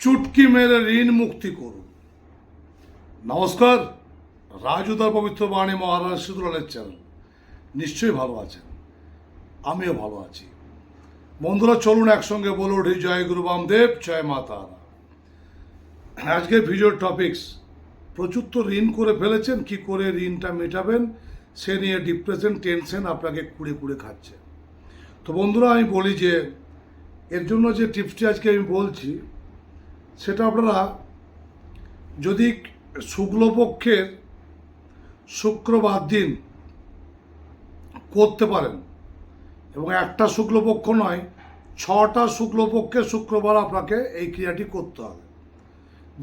চুটকি মেরে ঋণ মুক্তি করুন। নমস্কার, রাজুদার পবিত্র বাণী মহারাজ সিঁদুরালের চ্যানেল। নিশ্চয়ই ভালো আছেন, আমিও ভালো আছি। বন্ধুরা, চলুন একসঙ্গে বলে উঠি জয় গুরু বামদেব, জয় মা তারা। আজকের ভিডিওর টপিকস, প্রচুর তো ঋণ করে ফেলেছেন, কি করে ঋণটা মেটাবেন সে নিয়ে ডিপ্রেশন, টেনশন আপনাকে কুড়ে কুড়ে খাচ্ছে। তো বন্ধুরা, আমি বলি যে এর জন্য যে টিপসটি আজকে আমি বলছি, সেটা আপনারা যদি শুক্লপক্ষের শুক্রবার দিন করতে পারেন, এবং একটা শুক্লপক্ষ নয়, 6টা শুক্লপক্ষের শুক্রবার আপনাকে এই ক্রিয়াটি করতে হবে।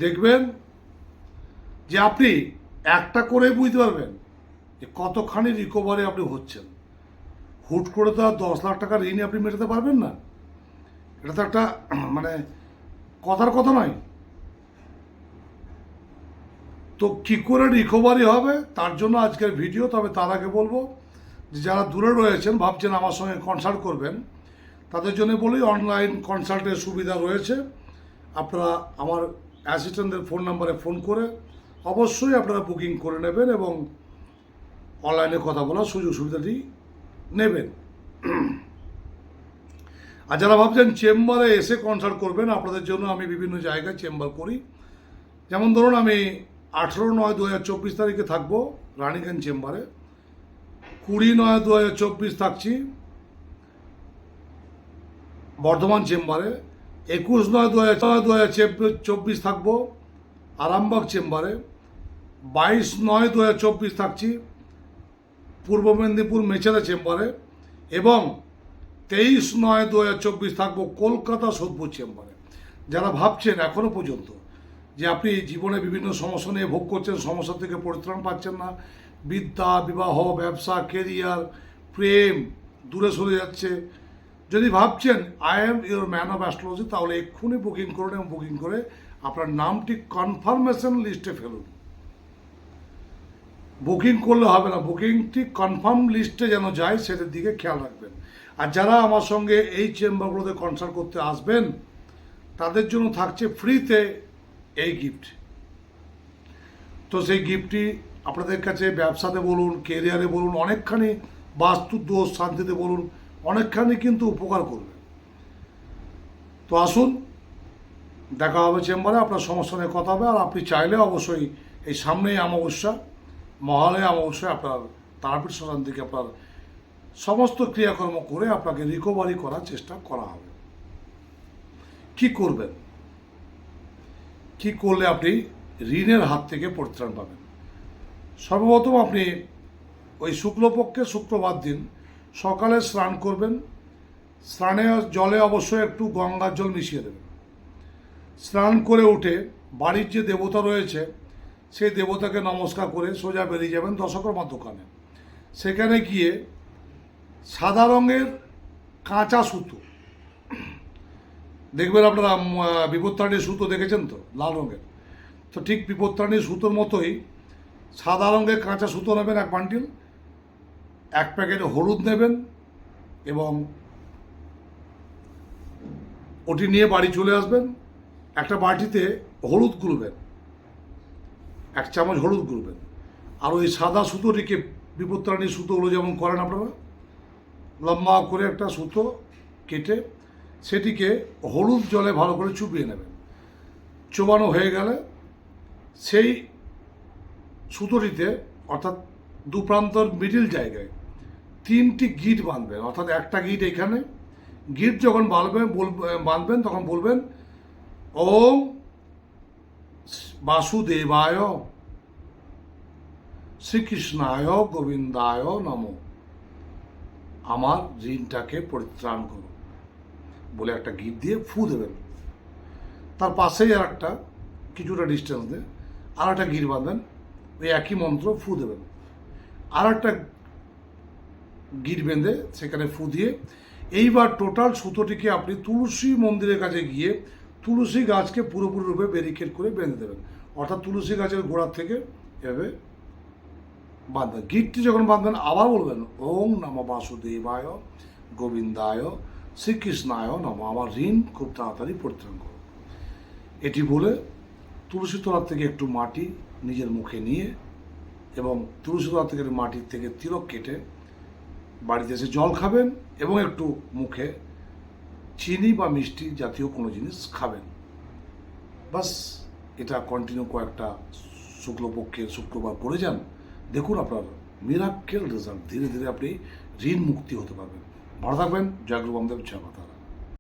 দেখবেন যে আপনি একটা করে বুঝতে পারবেন যে কতখানি রিকভারি আপনি হচ্ছেন। হুট করে তো আর 10 লাখ টাকার ঋণ আপনি মেটাতে পারবেন না। এটা তো একটা মানে কথার কথা নয়। তো কী করে রিকভারি হবে তার জন্য আজকের ভিডিও। তবে তার আগে বলবো যে যারা দূরে রয়েছেন, ভাবছেন আমার সঙ্গে কনসাল্ট করবেন, তাদের জন্য বলি অনলাইন কনসাল্টের সুবিধা রয়েছে। আপনারা আমার অ্যাসিস্ট্যান্টদের ফোন নাম্বারে ফোন করে অবশ্যই আপনারা বুকিং করে নেবেন এবং অনলাইনে কথা বলার সুযোগ সুবিধাটি নেবেন। আর যারা ভাবছেন চেম্বারে এসে কনসাল্ট করবেন, আপনাদের জন্য আমি বিভিন্ন জায়গায় চেম্বার করি। যেমন ধরুন, আমি 18/9/2024 তারিখে থাকবো রানীগঞ্জ চেম্বারে, 20/9/2024 থাকছি বর্ধমান চেম্বারে, 21/9/2024 থাকবো আরামবাগ চেম্বারে, 22/9/2024 থাকছি পূর্ব মেদিনীপুর মেচেদা চেম্বারে, এবং 23/9/2024 থাকবো কলকাতা সোদপুর চেম্বারে। যারা ভাবছেন এখনো পর্যন্ত যে আপনি জীবনে বিভিন্ন সমস্যা নিয়ে ভোগ করছেন, সমস্যা থেকে পরিত্রাণ পাচ্ছেন না, বিদ্যা, বিবাহ, ব্যবসা, কেরিয়ার, প্রেম দূরে সরে যাচ্ছে, যদি ভাবছেন I am your man of astrology, তাহলে এক্ষুনি বুকিং করুন এবং বুকিং করে আপনার নামটি কনফার্মেশন লিস্টে ফেলুন। বুকিং করলে হবে না, বুকিংটি কনফার্ম লিস্টে যেন যায় সেটার দিকে খেয়াল রাখবেন। আর যারা আমার সঙ্গে এই চেম্বারগুলোতে কনসাল্ট করতে আসবেন, তাদের জন্য থাকছে ফ্রিতে এই গিফট। তো সেই গিফটটি আপনাদের কাছে ব্যবসাতে বলুন, কেরিয়ারে বলুন, অনেকখানি বাস্তু দোষ শান্তিতে বলুন, অনেকখানি কিন্তু উপকার করবে। তো আসুন, দেখা হবে চেম্বারে, আপনার সমস্যা নিয়ে কথা হবে। আর আপনি চাইলে অবশ্যই এই সামনেই অমাবস্যা, মহালয়া অমাবস্যায় আপনার তারাপীঠ শ্মশান থেকে আপনার সমস্ত ক্রিয়াকর্ম করে আপনাকে রিকভারি করার চেষ্টা করা হবে। কি করবেন, কি করলে আপনি ঋণের হাত থেকে পরিত্রাণ পাবেন? সর্বপ্রথম আপনি ওই শুক্লপক্ষে শুক্রবার দিন সকালে স্নান করবেন। স্নানের জলে অবশ্যই একটু গঙ্গার জল মিশিয়ে দেবেন। স্নান করে উঠে বাড়ির যে দেবতা রয়েছে সেই দেবতাকে নমস্কার করে সোজা বেরিয়ে যাবেন দশকর্মার দোকানে। সেখানে গিয়ে সাদা রঙের কাঁচা সুতো দেখবেন, আপনারা বিপত্তারিণীর সুতো দেখেছেন তো, লাল রঙের, তো ঠিক বিপত্তারিণীর সুতোর মতোই সাদা রঙের কাঁচা সুতো নেবেন 1 বান্ডিল, 1 প্যাকেট হলুদ নেবেন এবং ওটি নিয়ে বাড়ি চলে আসবেন। একটা বাটিতে হলুদ গুলবেন, 1 চামচ হলুদ গুলবেন। আর ওই সাদা সুতোটিকে, বিপত্তারিণীর সুতোগুলো যেমন করেন আপনারা, লম্বা করে একটা সুতো কেটে সেটিকে হলুদ জলে ভালো করে চুবিয়ে নেবেন। চোবানো হয়ে গেলে সেই সুতোটিতে, অর্থাৎ দুপ্রান্তর মিডিল জায়গায় 3টি গিট বাঁধবেন। অর্থাৎ একটা গিট এখানে, গিট যখন বাঁধবেন তখন বলবেন ওম বাসুদেবায় শ্রীকৃষ্ণায় গোবিন্দায় নমঃ, আমার ঋণটাকে পরিত্রাণ করুন বলে একটা গিট দিয়ে ফু দেবেন। তার পাশেই আর একটা কিছুটা ডিস্টেন্স দিয়ে আর একটা গিট বাঁধবেন, ওই একই মন্ত্র ফু দেবেন। আর একটা গিট বেঁধে সেখানে ফু দিয়ে এইবার টোটাল সুতোটিকে আপনি তুলসী মন্দিরের কাছে গিয়ে তুলসী গাছকে পুরোপুরি রূপে ব্যারিকেড করে বেঁধে দেবেন। অর্থাৎ তুলসী গাছের গোড়ার থেকে এভাবে বাঁধবেন। গিটটি যখন বাঁধবেন আবার বলবেন ওম নমঃ বাসুদেবায় গোবিন্দায় শ্রীকৃষ্ণায় নমঃ, আমার ঋণ খুব তাড়াতাড়ি পরিত্রাণ করো। এটি বলে তুলসী তলার থেকে একটু মাটি নিজের মুখে নিয়ে এবং তুলসী তলা থেকে মাটির থেকে তিলক কেটে বাড়িতে এসে জল খাবেন এবং একটু মুখে চিনি বা মিষ্টি জাতীয় কোনো জিনিস খাবেন। বাস এটা কন্টিনিউ কয়েকটা শুক্লপক্ষের শুক্রবার করে যান, দেখুন আপনার মিরাক্কেল রেজাল্ট। ধীরে ধীরে আপনি ঋণ মুক্তি হতে পারবেন। ভালো থাকবেন। জয় গুরু বামদেব, জয় মাতা।